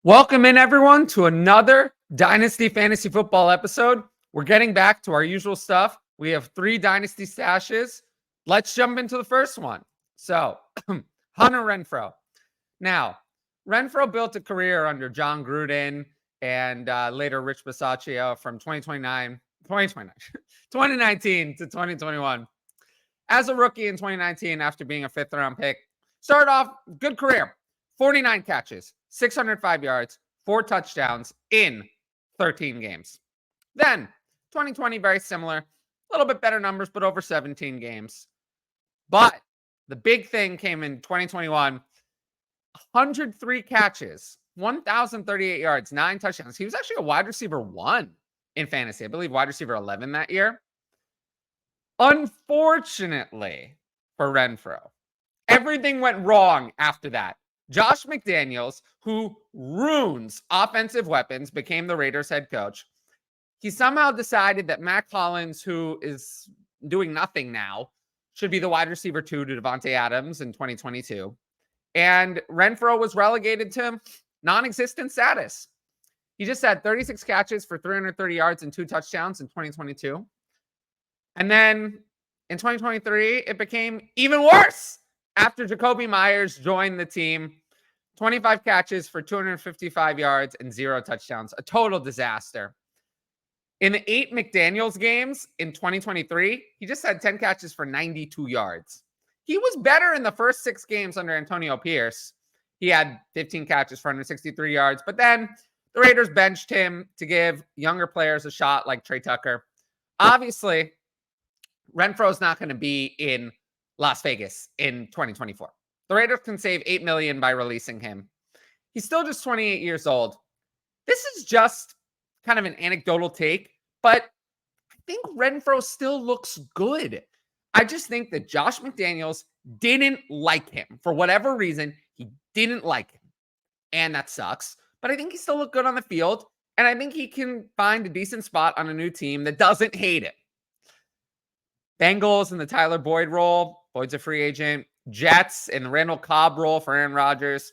Welcome in, everyone, to another Dynasty Fantasy Football episode. We're getting back to our usual stuff. We have 3 Dynasty stashes. Let's jump into the first one. So, Hunter Renfrow. Now, Renfrow built a career under John Gruden and later Rich Bisaccia from 2019 to 2021. As a rookie in 2019, after being a 5th-round pick, started off good career. 49 catches, 605 yards, 4 touchdowns in 13 games. Then 2020, very similar, a little bit better numbers, but over 17 games. But the big thing came in 2021, 103 catches, 1,038 yards, 9 touchdowns. He was actually a wide receiver 1 in fantasy. I believe wide receiver 11 that year. Unfortunately for Renfrow, everything went wrong after that. Josh McDaniels, who ruins offensive weapons, became the Raiders head coach. He somehow decided that Mac Hollins, who is doing nothing now, should be the wide receiver 2 to Devontae Adams in 2022. And Renfrow was relegated to non-existent status. He just had 36 catches for 330 yards and 2 touchdowns in 2022. And then in 2023, it became even worse after Jacoby Myers joined the team. 25 catches for 255 yards and 0 touchdowns. A total disaster. In the 8 McDaniels games in 2023, he just had 10 catches for 92 yards. He was better in the first 6 games under Antonio Pierce. He had 15 catches for 163 yards, but then the Raiders benched him to give younger players a shot like Trey Tucker. Obviously, Renfrow's not going to be in Las Vegas in 2024. The Raiders can save $8 million by releasing him. He's still just 28 years old. This is just kind of an anecdotal take, but I think Renfrow still looks good. I just think that Josh McDaniels didn't like him. For whatever reason, he didn't like him. And that sucks. But I think he still looked good on the field. And I think he can find a decent spot on a new team that doesn't hate it. Bengals in the Tyler Boyd role. Boyd's a free agent. Jets in the Randall Cobb role for Aaron Rodgers.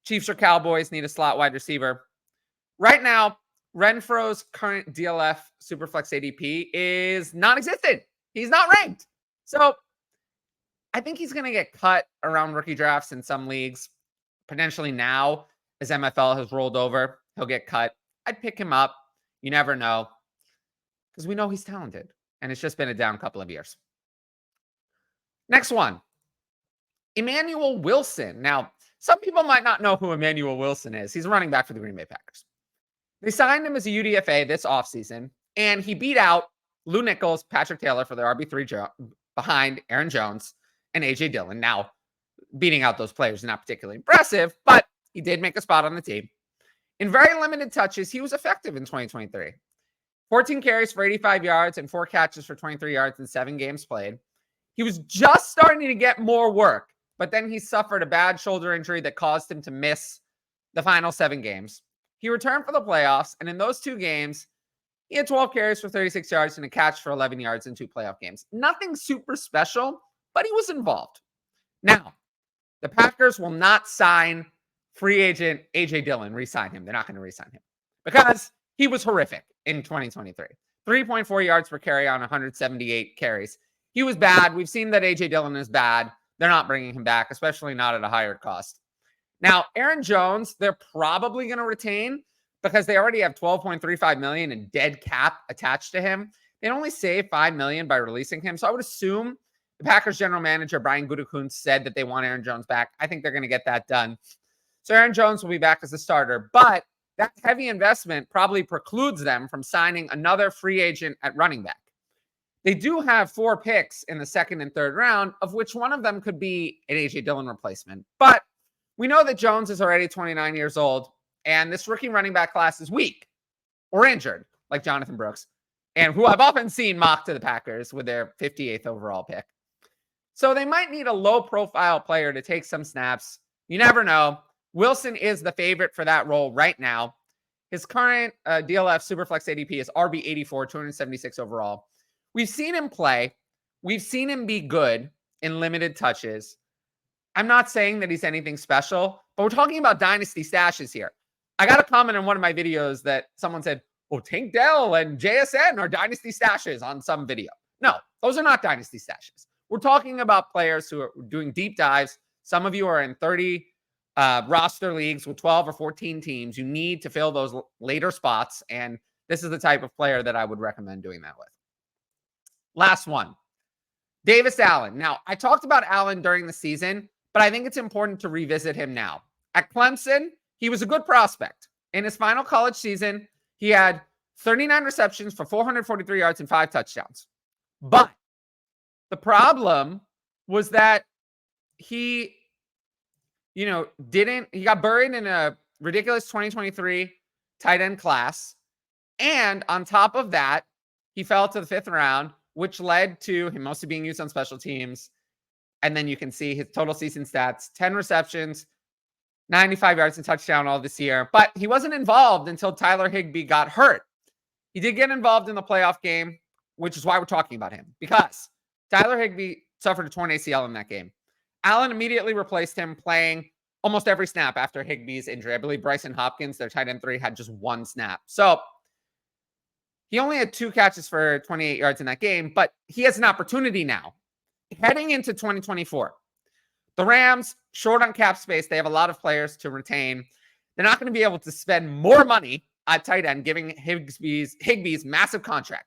Chiefs or Cowboys need a slot wide receiver. Right now, Renfrow's current DLF Superflex ADP is non-existent. He's not ranked. So I think he's going to get cut around rookie drafts in some leagues. Potentially now, as MFL has rolled over, he'll get cut. I'd pick him up. You never know. Because we know he's talented. And it's just been a down couple of years. Next one. Emanuel Wilson. Now, some people might not know who Emanuel Wilson is. He's a running back for the Green Bay Packers. They signed him as a UDFA this offseason, and he beat out Lou Nichols, Patrick Taylor for their RB3 behind Aaron Jones and A.J. Dillon. Now, beating out those players is not particularly impressive, but he did make a spot on the team. In very limited touches, he was effective in 2023. 14 carries for 85 yards and 4 catches for 23 yards in 7 games played. He was just starting to get more work, but then he suffered a bad shoulder injury that caused him to miss the final 7 games. He returned for the playoffs, and in those 2 games, he had 12 carries for 36 yards and a catch for 11 yards in 2 playoff games. Nothing super special, but he was involved. Now, the Packers will not sign free agent A.J. Dillon, re-sign him. They're not going to re-sign him because he was horrific in 2023. 3.4 yards per carry on 178 carries. He was bad. We've seen that A.J. Dillon is bad. They're not bringing him back, especially not at a higher cost. Now, Aaron Jones, they're probably going to retain because they already have $12.35 million in dead cap attached to him. They'd only save $5 million by releasing him. So I would assume the Packers general manager, Brian Gutekunst, said that they want Aaron Jones back. I think they're going to get that done. So Aaron Jones will be back as a starter, but that heavy investment probably precludes them from signing another free agent at running back. They do have 4 picks in the 2nd and 3rd round, of which one of them could be an A.J. Dillon replacement. But we know that Jones is already 29 years old, and this rookie running back class is weak or injured, like Jonathan Brooks, and who I've often seen mocked to the Packers with their 58th overall pick. So they might need a low-profile player to take some snaps. You never know. Wilson is the favorite for that role right now. His current DLF Superflex ADP is RB84, 276 overall. We've seen him play. We've seen him be good in limited touches. I'm not saying that he's anything special, but we're talking about dynasty stashes here. I got a comment in one of my videos that someone said, "Oh, Tank Dell and JSN are dynasty stashes" on some video. No, those are not dynasty stashes. We're talking about players who are doing deep dives. Some of you are in 30 roster leagues with 12 or 14 teams. You need to fill those later spots, and this is the type of player that I would recommend doing that with. Last one, Davis Allen. Now, I talked about Allen during the season, but I think it's important to revisit him now. At Clemson, he was a good prospect. In his final college season, he had 39 receptions for 443 yards and 5 touchdowns. But the problem was that he got buried in a ridiculous 2023 tight end class. And on top of that, he fell to the 5th round, which led to him mostly being used on special teams. And then you can see his total season stats, 10 receptions, 95 yards and touchdown all this year. But he wasn't involved until Tyler Higbee got hurt. He did get involved in the playoff game, which is why we're talking about him, because Tyler Higbee suffered a torn ACL in that game. Allen immediately replaced him, playing almost every snap after Higbee's injury. I believe Bryson Hopkins, their tight end 3, had just 1 snap. So he only had 2 catches for 28 yards in that game, but he has an opportunity now. Heading into 2024, the Rams, short on cap space, they have a lot of players to retain. They're not going to be able to spend more money at tight end, giving Higbee's massive contract.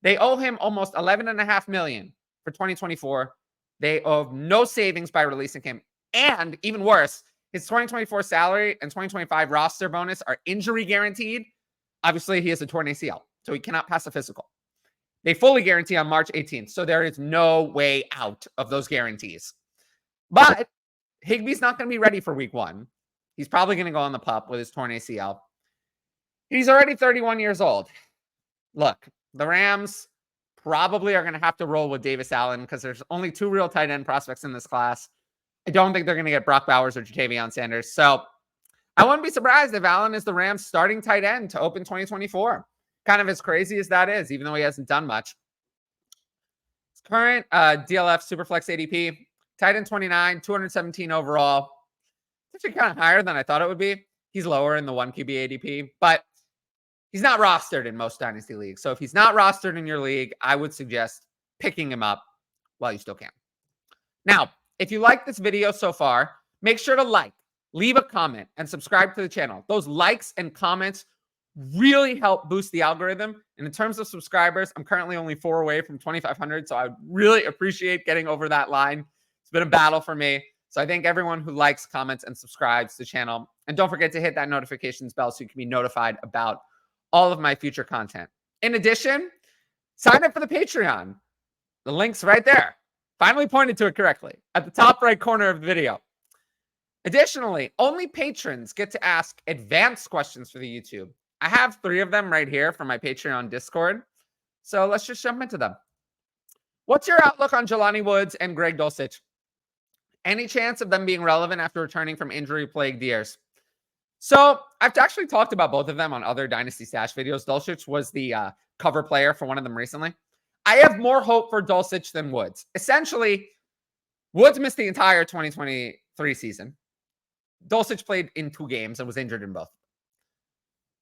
They owe him almost $11.5 million for 2024. They owe no savings by releasing him. And even worse, his 2024 salary and 2025 roster bonus are injury guaranteed. Obviously, he has a torn ACL, so he cannot pass a physical. They fully guarantee on March 18th, so there is no way out of those guarantees. But Higbee's not going to be ready for week 1. He's probably going to go on the PUP with his torn ACL. He's already 31 years old. Look, the Rams probably are going to have to roll with Davis Allen because there's only 2 real tight end prospects in this class. I don't think they're going to get Brock Bowers or Jatavion Sanders. So I wouldn't be surprised if Allen is the Rams starting tight end to open 2024. Kind of as crazy as that is, even though he hasn't done much. His current DLF Superflex ADP, tight end 29, 217 overall. It's actually kind of higher than I thought it would be. He's lower in the 1 QB ADP, but he's not rostered in most dynasty leagues. So if he's not rostered in your league, I would suggest picking him up while you still can. Now, if you like this video so far, make sure to like, leave a comment, and subscribe to the channel. Those likes and comments really help boost the algorithm. And in terms of subscribers, I'm currently only 4 away from 2,500. So I would really appreciate getting over that line. It's been a battle for me. So I thank everyone who likes, comments, and subscribes to the channel. And don't forget to hit that notifications bell so you can be notified about all of my future content. In addition, sign up for the Patreon. The link's right there. Finally pointed to it correctly at the top right corner of the video. Additionally, only patrons get to ask advanced questions for the YouTube. I have 3 of them right here from my Patreon Discord. So let's just jump into them. What's your outlook on Jelani Woods and Greg Dulcich? Any chance of them being relevant after returning from injury-plagued years? So I've actually talked about both of them on other Dynasty Stash videos. Dulcich was the cover player for one of them recently. I have more hope for Dulcich than Woods. Essentially, Woods missed the entire 2023 season. Dulcich played in 2 games and was injured in both.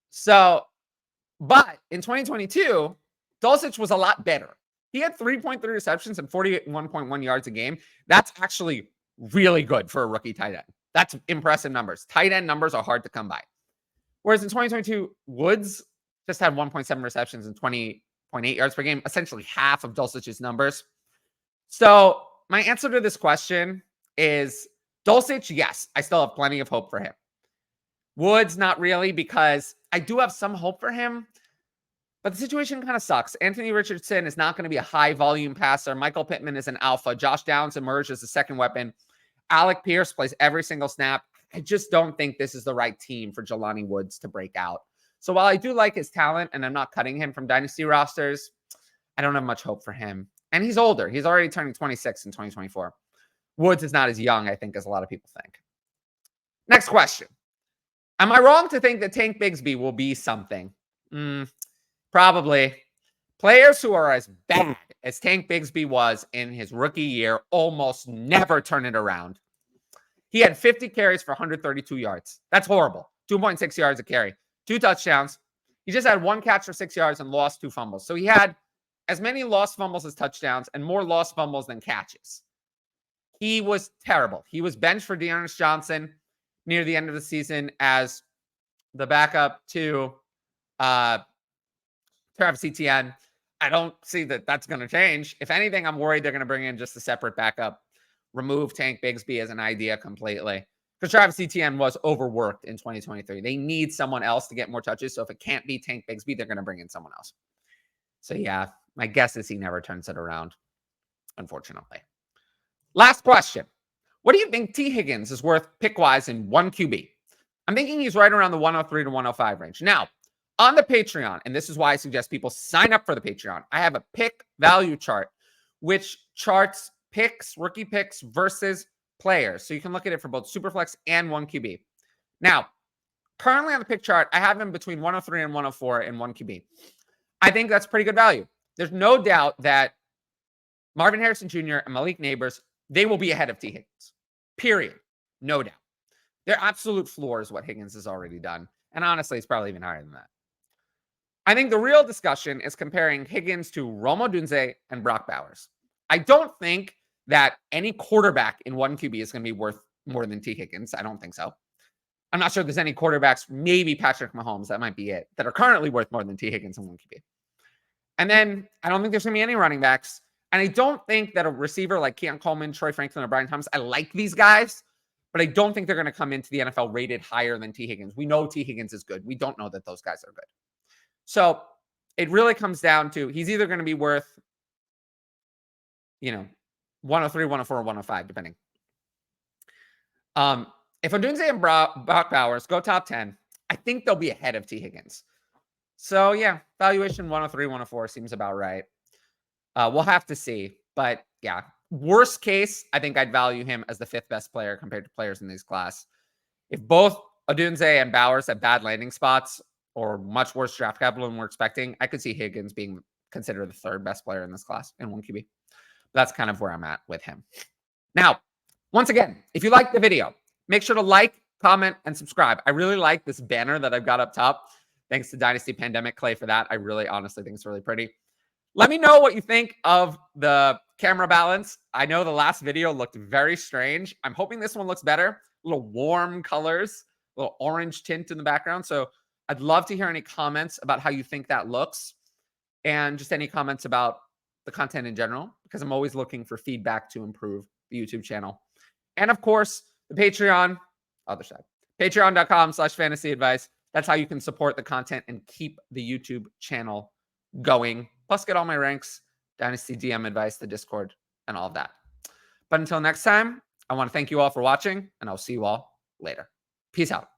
So, but in 2022, Dulcich was a lot better. He had 3.3 receptions and 41.1 yards a game. That's actually really good for a rookie tight end. That's impressive numbers. Tight end numbers are hard to come by. Whereas in 2022, Woods just had 1.7 receptions and 20.8 yards per game, essentially half of Dulcich's numbers. So my answer to this question is Dulcich, yes, I still have plenty of hope for him. Woods, not really, because I do have some hope for him, but the situation kind of sucks. Anthony Richardson is not going to be a high-volume passer. Michael Pittman is an alpha. Josh Downs emerged as a second weapon. Alec Pierce plays every single snap. I just don't think this is the right team for Jelani Woods to break out. So while I do like his talent and I'm not cutting him from dynasty rosters, I don't have much hope for him. And he's older. He's already turning 26 in 2024. Woods is not as young, I think, as a lot of people think. Next question. Am I wrong to think that Tank Bigsby will be something? Probably. Players who are as bad as Tank Bigsby was in his rookie year almost never turn it around. He had 50 carries for 132 yards. That's horrible. 2.6 yards a carry, 2 touchdowns. He just had 1 catch for 6 yards and lost 2 fumbles. So he had as many lost fumbles as touchdowns and more lost fumbles than catches. He was terrible. He was benched for Dearness Johnson near the end of the season as the backup to Travis Etienne. I don't see that that's going to change. If anything, I'm worried they're going to bring in just a separate backup, remove Tank Bigsby as an idea completely. Because Travis Etienne was overworked in 2023. They need someone else to get more touches. So if it can't be Tank Bigsby, they're going to bring in someone else. So yeah, my guess is he never turns it around, unfortunately. Last question. What do you think T. Higgins is worth pick-wise in 1 QB? I'm thinking he's right around the 103 to 105 range. Now, on the Patreon, and this is why I suggest people sign up for the Patreon, I have a pick value chart, which charts picks, rookie picks versus players. So you can look at it for both Superflex and 1 QB. Now, currently on the pick chart, I have him between 103 and 104 in 1 QB. I think that's pretty good value. There's no doubt that Marvin Harrison Jr. and Malik Neighbors, they will be ahead of T. Higgins. Period. No doubt. Their absolute floor is what Higgins has already done. And honestly, it's probably even higher than that. I think the real discussion is comparing Higgins to Rome Odunze and Brock Bowers. I don't think that any quarterback in 1 QB is going to be worth more than T. Higgins. I don't think so. I'm not sure there's any quarterbacks, maybe Patrick Mahomes, that might be it, that are currently worth more than T. Higgins in 1 QB. And then I don't think there's going to be any running backs. And I don't think that a receiver like Keon Coleman, Troy Franklin, or Brian Thomas, I like these guys, but I don't think they're going to come into the NFL rated higher than T. Higgins. We know T. Higgins is good. We don't know that those guys are good. So it really comes down to he's either going to be worth, 103, 104, or 105, depending. If Odunze and Brock Bowers go top 10, I think they'll be ahead of T. Higgins. So yeah, valuation 103, 104 seems about right. We'll have to see. But yeah, worst case, I think I'd value him as the 5th best player compared to players in this class. If both Odunze and Bowers have bad landing spots or much worse draft capital than we're expecting, I could see Higgins being considered the 3rd best player in this class in 1 QB. That's kind of where I'm at with him. Now, once again, if you liked the video, make sure to like, comment, and subscribe. I really like this banner that I've got up top. Thanks to Dynasty Pandemic Clay for that. I really honestly think it's really pretty. Let me know what you think of the camera balance. I know the last video looked very strange. I'm hoping this one looks better. A little warm colors, a little orange tint in the background. So I'd love to hear any comments about how you think that looks and just any comments about the content in general, because I'm always looking for feedback to improve the YouTube channel. And of course, the Patreon, other side, patreon.com/fantasy advice. That's how you can support the content and keep the YouTube channel going. Plus get all my ranks, Dynasty DM advice, the Discord, and all of that. But until next time, I want to thank you all for watching, and I'll see you all later. Peace out.